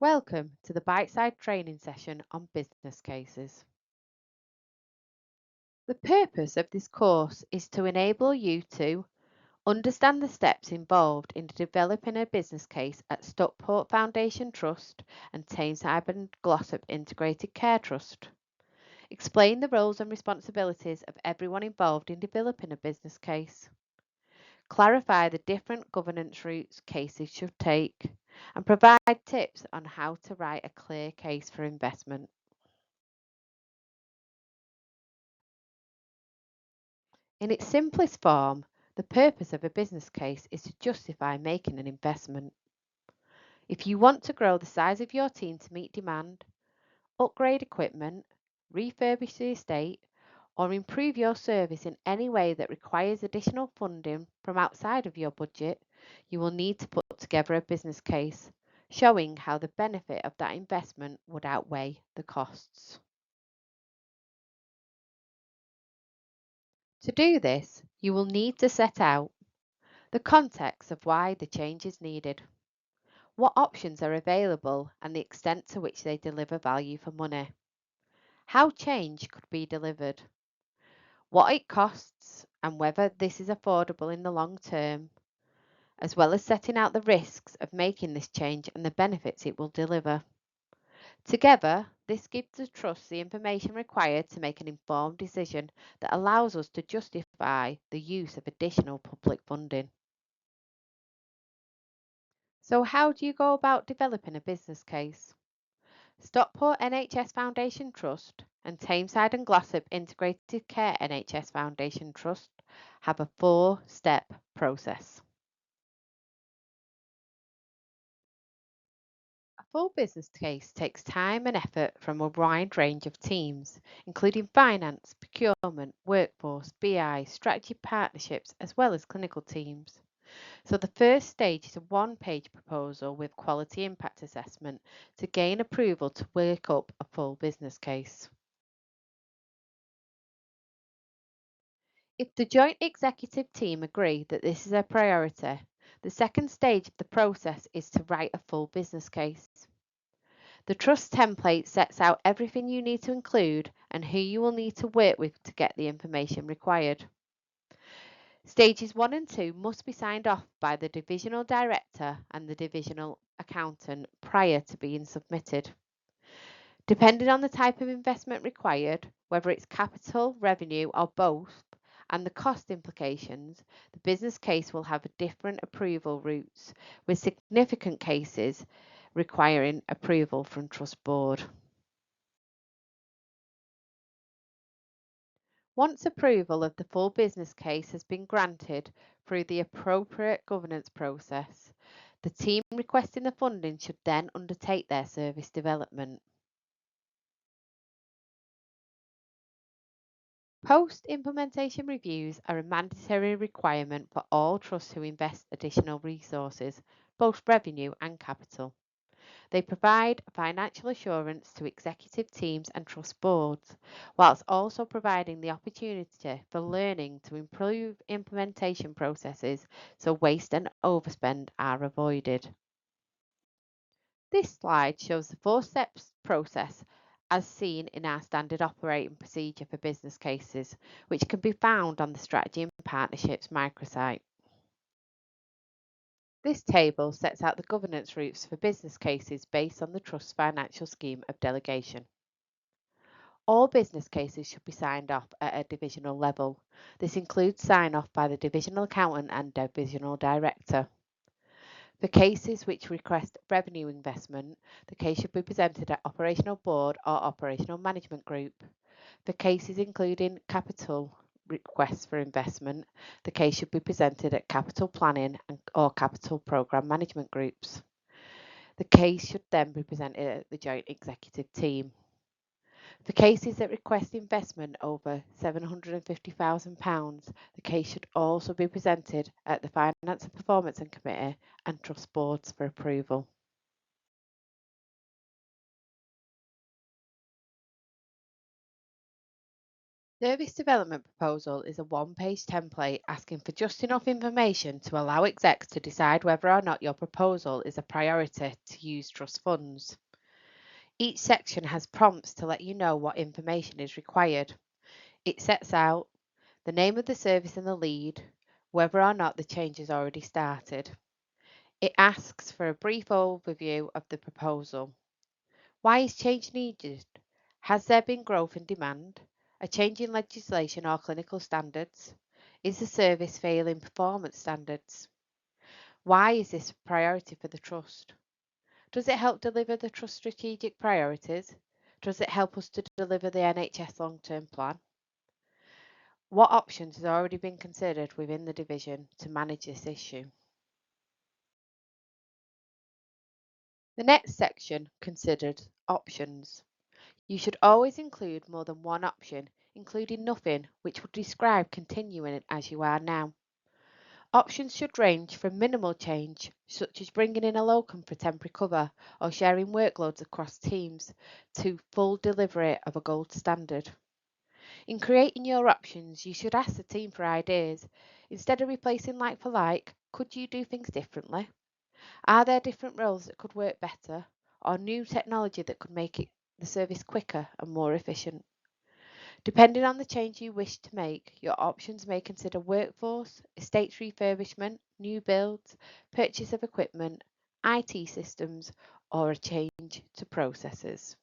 Welcome to the Bitesize training session on business cases. The purpose of this course is to enable you to understand the steps involved in developing a business case at Stockport Foundation Trust and Tameside and Glossop Integrated Care Trust. Explain the roles and responsibilities of everyone involved in developing a business case. Clarify the different governance routes cases should take and provide tips on how to write a clear case for investment. In its simplest form, the purpose of a business case is to justify making an investment. If you want to grow the size of your team to meet demand, upgrade equipment, refurbish the estate, or improve your service in any way that requires additional funding from outside of your budget, you will need to put together a business case showing how the benefit of that investment would outweigh the costs. To do this, you will need to set out the context of why the change is needed, what options are available and the extent to which they deliver value for money, how change could be delivered, what it costs and whether this is affordable in the long term, as well as setting out the risks of making this change and the benefits it will deliver. Together, this gives the trust the information required to make an informed decision that allows us to justify the use of additional public funding. So how do you go about developing a business case? Stockport NHS Foundation Trust and Tameside and Glossop Integrated Care NHS Foundation Trust have a 4-step process. A full business case takes time and effort from a wide range of teams, including finance, procurement, workforce, BI, strategy partnerships, as well as clinical teams. So the first stage is a 1-page proposal with quality impact assessment to gain approval to work up a full business case. If the joint executive team agree that this is a priority, the second stage of the process is to write a full business case. The trust template sets out everything you need to include and who you will need to work with to get the information required. Stages 1 and 2 must be signed off by the divisional director and the divisional accountant prior to being submitted. Depending on the type of investment required, whether it's capital, revenue, or both, and the cost implications, the business case will have different approval routes, with significant cases requiring approval from Trust Board. Once approval of the full business case has been granted through the appropriate governance process, the team requesting the funding should then undertake their service development. Post-implementation reviews are a mandatory requirement for all trusts who invest additional resources, both revenue and capital. They provide financial assurance to executive teams and trust boards, whilst also providing the opportunity for learning to improve implementation processes so waste and overspend are avoided. This slide shows the 4-step process as seen in our standard operating procedure for business cases, which can be found on the Strategy and Partnerships microsite. This table sets out the governance routes for business cases based on the Trust's financial scheme of delegation. All business cases should be signed off at a divisional level. This includes sign-off by the divisional accountant and divisional director. For cases which request revenue investment, the case should be presented at Operational Board or Operational Management Group. For cases including capital requests for investment, the case should be presented at Capital Planning or Capital Programme Management Groups. The case should then be presented at the Joint Executive Team. For cases that request investment over £750,000, the case should also be presented at the Finance and Performance Committee and Trust Boards for approval. Service development proposal is a one-page template asking for just enough information to allow execs to decide whether or not your proposal is a priority to use trust funds. Each section has prompts to let you know what information is required. It sets out the name of the service and the lead, whether or not the change has already started. It asks for a brief overview of the proposal. Why is change needed? Has there been growth in demand? A change in legislation or clinical standards? Is the service failing performance standards? Why is this a priority for the Trust? Does it help deliver the Trust strategic priorities? Does it help us to deliver the NHS long-term plan? What options have already been considered within the division to manage this issue? The next section considered options. You should always include more than one option, including nothing, which would describe continuing as you are now. Options should range from minimal change, such as bringing in a locum for temporary cover or sharing workloads across teams, to full delivery of a gold standard. In creating your options, you should ask the team for ideas. Instead of replacing like for like, could you do things differently? Are there different roles that could work better, or new technology that could make the service quicker and more efficient? Depending on the change you wish to make, your options may consider workforce, estates refurbishment, new builds, purchase of equipment, IT systems, or a change to processes.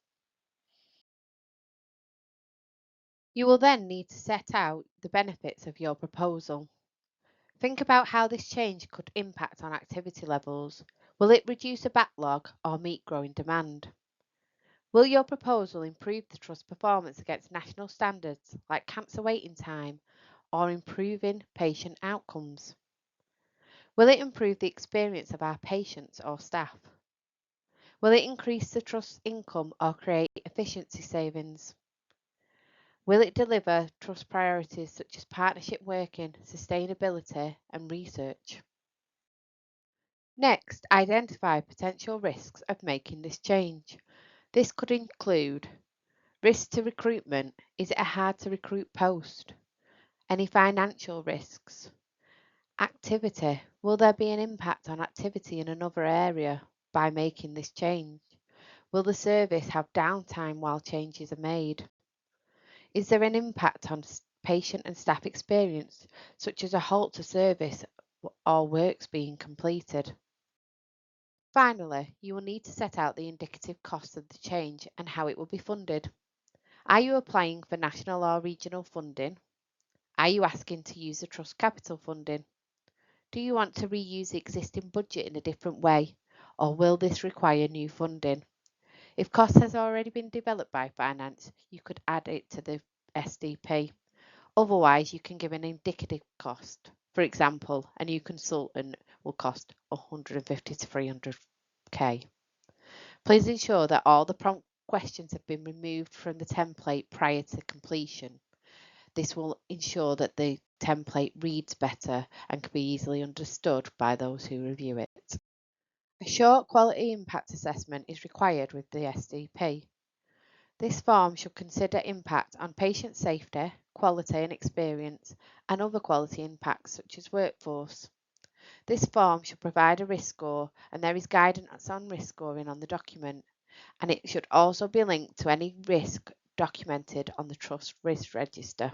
You will then need to set out the benefits of your proposal. Think about how this change could impact on activity levels. Will it reduce a backlog or meet growing demand? Will your proposal improve the Trust performance against national standards like cancer waiting time or improving patient outcomes? Will it improve the experience of our patients or staff? Will it increase the Trust's income or create efficiency savings? Will it deliver Trust priorities such as partnership working, sustainability and research? Next, identify potential risks of making this change. This could include risk to recruitment. Is it a hard to recruit post? Any financial risks? Activity. Will there be an impact on activity in another area by making this change? Will the service have downtime while changes are made? Is there an impact on patient and staff experience, such as a halt to service or works being completed? Finally, you will need to set out the indicative costs of the change and how it will be funded. Are you applying for national or regional funding? Are you asking to use the Trust capital funding? Do you want to reuse the existing budget in a different way, or will this require new funding? If cost has already been developed by finance, you could add it to the SDP. Otherwise, you can give an indicative cost. For example, a new consultant will cost 150 to 300k. Please ensure that all the prompt questions have been removed from the template prior to completion. This will ensure that the template reads better and can be easily understood by those who review it. A short quality impact assessment is required with the SDP. This form should consider impact on patient safety, quality and experience, and other quality impacts such as workforce. This form should provide a risk score, and there is guidance on risk scoring on the document, and it should also be linked to any risk documented on the Trust Risk Register.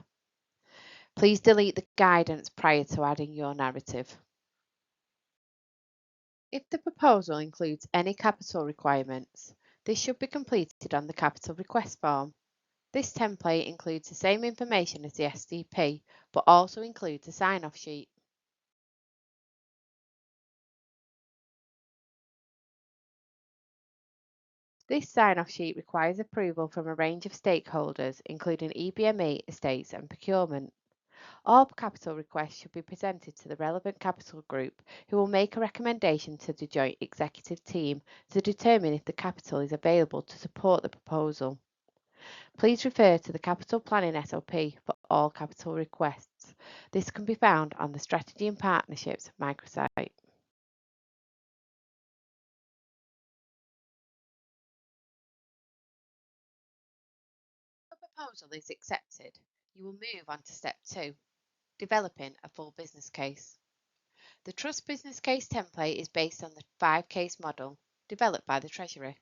Please delete the guidance prior to adding your narrative. If the proposal includes any capital requirements, this should be completed on the capital request form. This template includes the same information as the SDP, but also includes a sign-off sheet. This sign-off sheet requires approval from a range of stakeholders, including EBME, estates and procurement. All capital requests should be presented to the relevant capital group, who will make a recommendation to the joint executive team to determine if the capital is available to support the proposal. Please refer to the capital planning SOP for all capital requests. This can be found on the Strategy and Partnerships microsite. If a proposal is accepted, You will move on to step 2, developing a full business case. The Trust Business Case template is based on the 5-case model developed by the Treasury.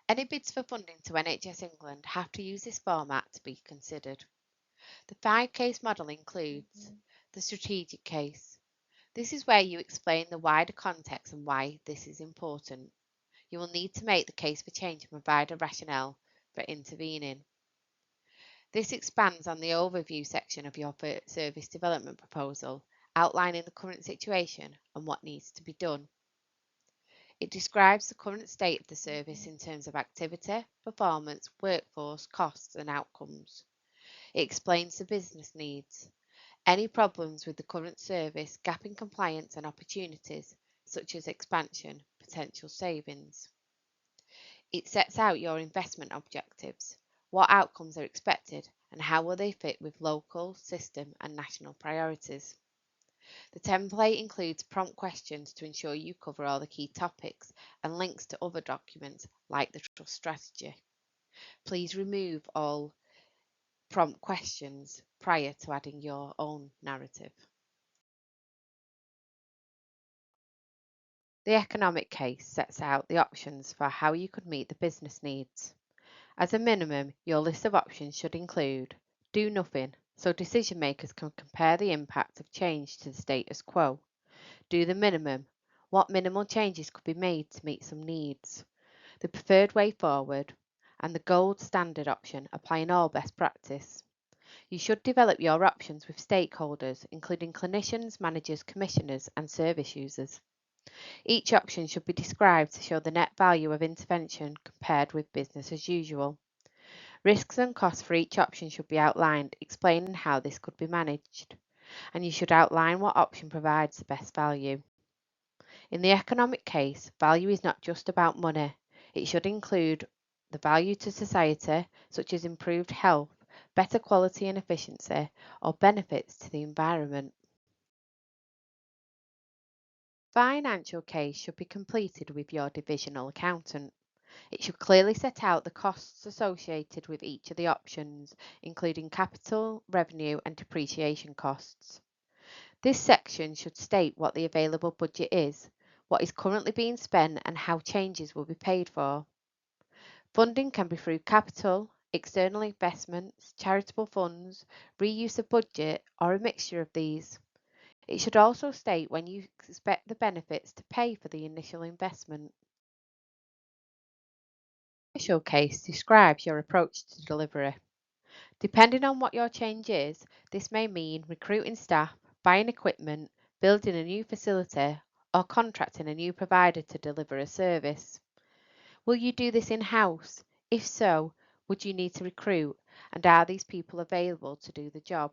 Any bids for funding to NHS England have to use this format to be considered. The 5-case model includes the strategic case. This is where you explain the wider context and why this is important. You will need to make the case for change and provide a rationale for intervening. This expands on the overview section of your service development proposal, outlining the current situation and what needs to be done. It describes the current state of the service in terms of activity, performance, workforce, costs and outcomes. It explains the business needs, any problems with the current service, gap in compliance and opportunities, such as expansion, potential savings. It sets out your investment objectives, what outcomes are expected, and how will they fit with local, system, and national priorities. The template includes prompt questions to ensure you cover all the key topics and links to other documents like the trust strategy. Please remove all prompt questions prior to adding your own narrative. The economic case sets out the options for how you could meet the business needs. As a minimum, your list of options should include do nothing, so decision makers can compare the impact of change to the status quo. Do the minimum, what minimal changes could be made to meet some needs. The preferred way forward, and the gold standard option, applying all best practice. You should develop your options with stakeholders, including clinicians, managers, commissioners, and service users. Each option should be described to show the net value of intervention compared with business as usual. Risks and costs for each option should be outlined, explaining how this could be managed, and you should outline what option provides the best value. In the economic case, value is not just about money. It should include the value to society, such as improved health, better quality and efficiency, or benefits to the environment. Financial case should be completed with your divisional accountant. It should clearly set out the costs associated with each of the options, including capital, revenue, and depreciation costs. This section should state what the available budget is, what is currently being spent, and how changes will be paid for. Funding can be through capital, external investments, charitable funds, reuse of budget, or a mixture of these. It should also state when you expect the benefits to pay for the initial investment. The commercial case describes your approach to delivery. Depending on what your change is, this may mean recruiting staff, buying equipment, building a new facility, or contracting a new provider to deliver a service. Will you do this in-house? If so, would you need to recruit, and are these people available to do the job?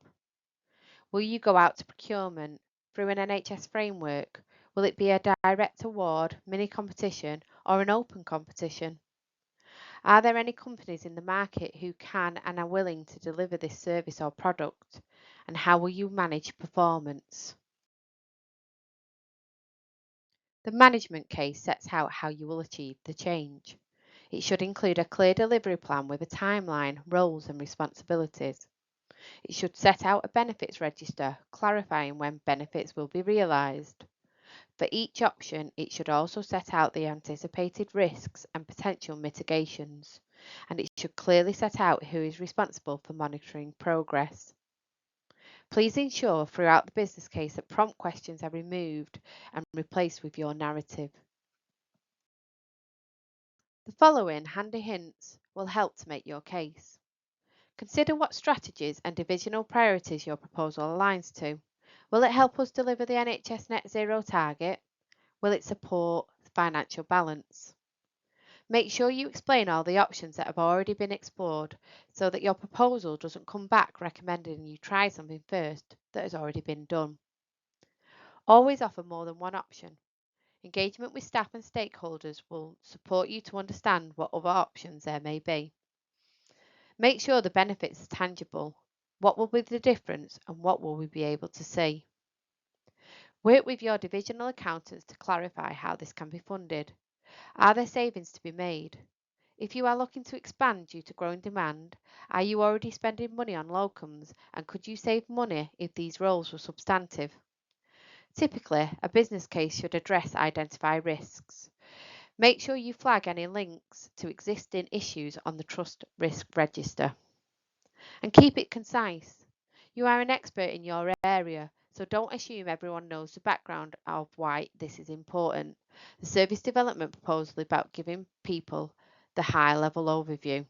Will you go out to procurement through an NHS framework? Will it be a direct award, mini competition, or an open competition? Are there any companies in the market who can and are willing to deliver this service or product? And how will you manage performance? The management case sets out how you will achieve the change. It should include a clear delivery plan with a timeline, roles and responsibilities. It should set out a benefits register, clarifying when benefits will be realised. For each option, it should also set out the anticipated risks and potential mitigations, and it should clearly set out who is responsible for monitoring progress. Please ensure throughout the business case that prompt questions are removed and replaced with your narrative. The following handy hints will help to make your case. Consider what strategies and divisional priorities your proposal aligns to. Will it help us deliver the NHS net zero target? Will it support financial balance? Make sure you explain all the options that have already been explored so that your proposal doesn't come back recommending you try something first that has already been done. Always offer more than one option. Engagement with staff and stakeholders will support you to understand what other options there may be. Make sure the benefits are tangible. What will be the difference and what will we be able to see? Work with your divisional accountants to clarify how this can be funded. Are there savings to be made? If you are looking to expand due to growing demand, are you already spending money on locums, and could you save money if these roles were substantive? Typically, a business case should address identified risks. Make sure you flag any links to existing issues on the Trust Risk Register. And keep it concise. You are an expert in your area, so don't assume everyone knows the background of why this is important. The service development proposal is about giving people the high level overview.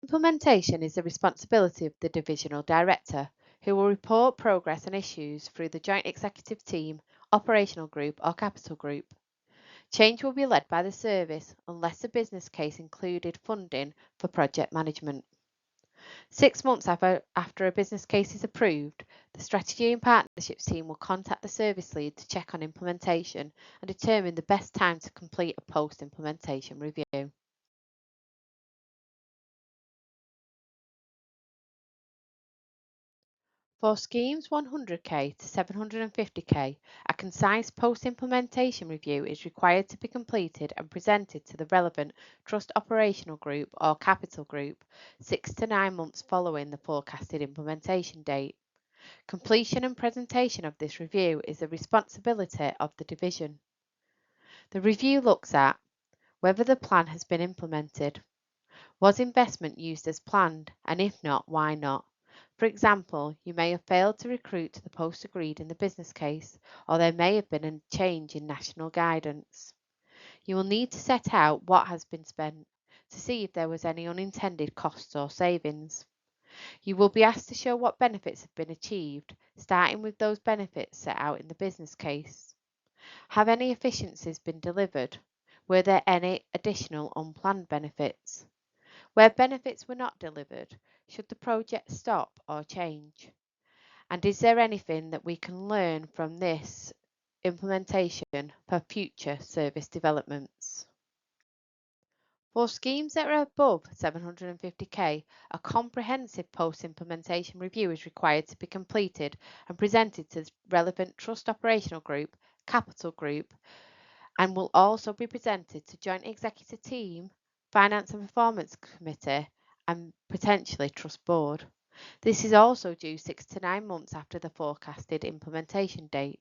Implementation is the responsibility of the divisional director, who will report progress and issues through the joint executive team, operational group or capital group. Change will be led by the service unless the business case included funding for project management. 6 months after a business case is approved, the strategy and partnerships team will contact the service lead to check on implementation and determine the best time to complete a post-implementation review. For schemes 100k to 750k, a concise post-implementation review is required to be completed and presented to the relevant trust operational group or capital group 6 to 9 months following the forecasted implementation date. Completion and presentation of this review is the responsibility of the division. The review looks at whether the plan has been implemented. Was investment used as planned, and if not, why not? For example, you may have failed to recruit to the post agreed in the business case, or there may have been a change in national guidance. You will need to set out what has been spent to see if there was any unintended costs or savings. You will be asked to show what benefits have been achieved, starting with those benefits set out in the business case. Have any efficiencies been delivered? Were there any additional unplanned benefits? Where benefits were not delivered, should the project stop or change? And is there anything that we can learn from this implementation for future service developments? For schemes that are above 750k, a comprehensive post-implementation review is required to be completed and presented to the relevant trust operational group, capital group, and will also be presented to joint executive team, finance and performance committee, and potentially trust board. This is also due 6 to 9 months after the forecasted implementation date.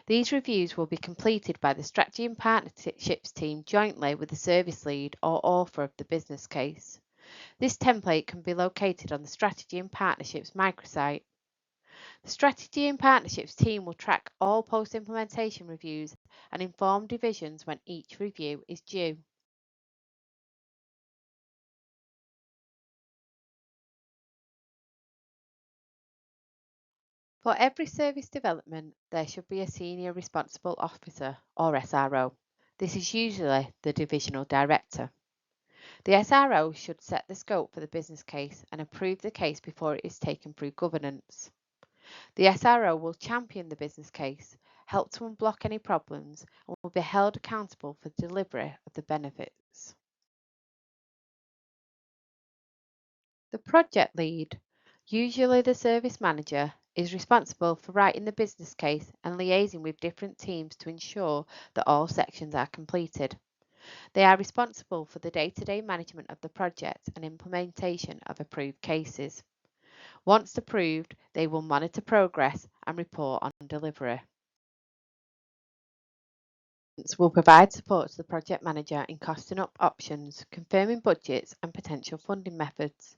These reviews will be completed by the strategy and partnerships team jointly with the service lead or author of the business case. This template can be located on the strategy and partnerships microsite. The strategy and partnerships team will track all post-implementation reviews and inform divisions when each review is due. For every service development, there should be a Senior Responsible Officer or SRO. This is usually the divisional director. The SRO should set the scope for the business case and approve the case before it is taken through governance. The SRO will champion the business case, help to unblock any problems, and will be held accountable for the delivery of the benefits. The project lead, usually the service manager, is responsible for writing the business case and liaising with different teams to ensure that all sections are completed. They are responsible for the day-to-day management of the project and implementation of approved cases. Once approved, they will monitor progress and report on delivery. Will provide support to the project manager in costing up options, confirming budgets and potential funding methods.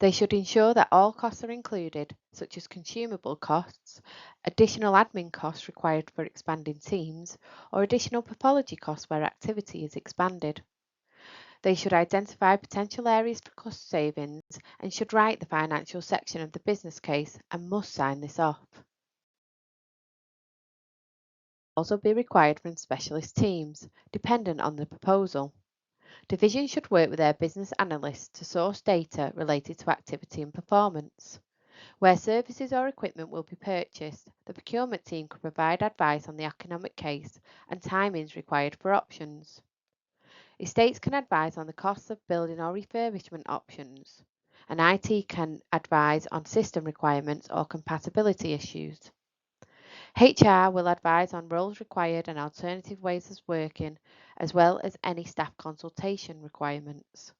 They should ensure that all costs are included, such as consumable costs, additional admin costs required for expanding teams, or additional pathology costs where activity is expanded. They should identify potential areas for cost savings and should write the financial section of the business case and must sign this off. Also be required from specialist teams, dependent on the proposal. Divisions should work with their business analysts to source data related to activity and performance. Where services or equipment will be purchased, the procurement team could provide advice on the economic case and timings required for options. Estates can advise on the costs of building or refurbishment options, and IT can advise on system requirements or compatibility issues. HR will advise on roles required and alternative ways of working, as well as any staff consultation requirements.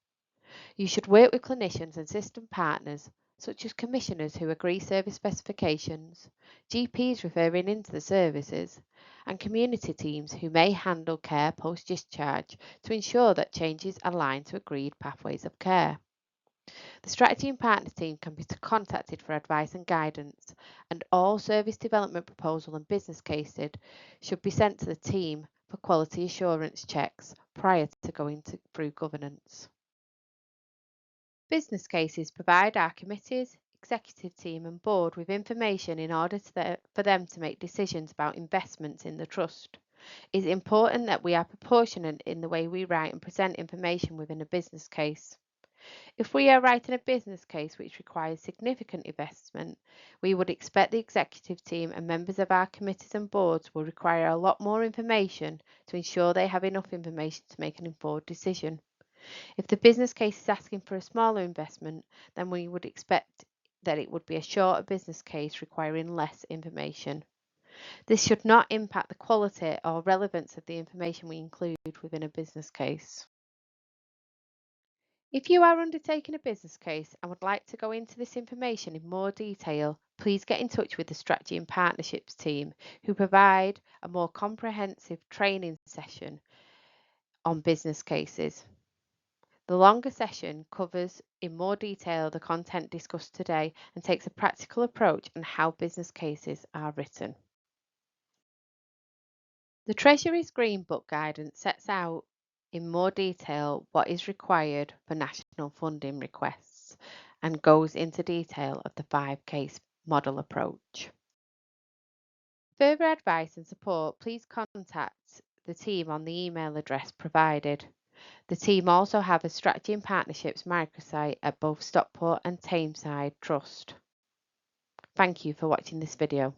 You should work with clinicians and system partners, such as commissioners who agree service specifications, GPs referring into the services, and community teams who may handle care post-discharge to ensure that changes align to agreed pathways of care. The strategy and partner team can be contacted for advice and guidance, and all service development proposal and business cases should be sent to the team for quality assurance checks prior to going through governance. Business cases provide our committees, executive team and board with information in order for them to make decisions about investments in the trust. It is important that we are proportionate in the way we write and present information within a business case. If we are writing a business case which requires significant investment, we would expect the executive team and members of our committees and boards will require a lot more information to ensure they have enough information to make an informed decision. If the business case is asking for a smaller investment, then we would expect that it would be a shorter business case requiring less information. This should not impact the quality or relevance of the information we include within a business case. If you are undertaking a business case and would like to go into this information in more detail, please get in touch with the Strategy and Partnerships team, who provide a more comprehensive training session on business cases. The longer session covers in more detail the content discussed today and takes a practical approach on how business cases are written. The Treasury's Green Book guidance sets out in more detail what is required for national funding requests and goes into detail of the 5-case model approach. Further advice and support, please contact the team on the email address provided. The team also have a strategy and partnerships microsite at both Stockport and Tameside Trust. Thank you for watching this video.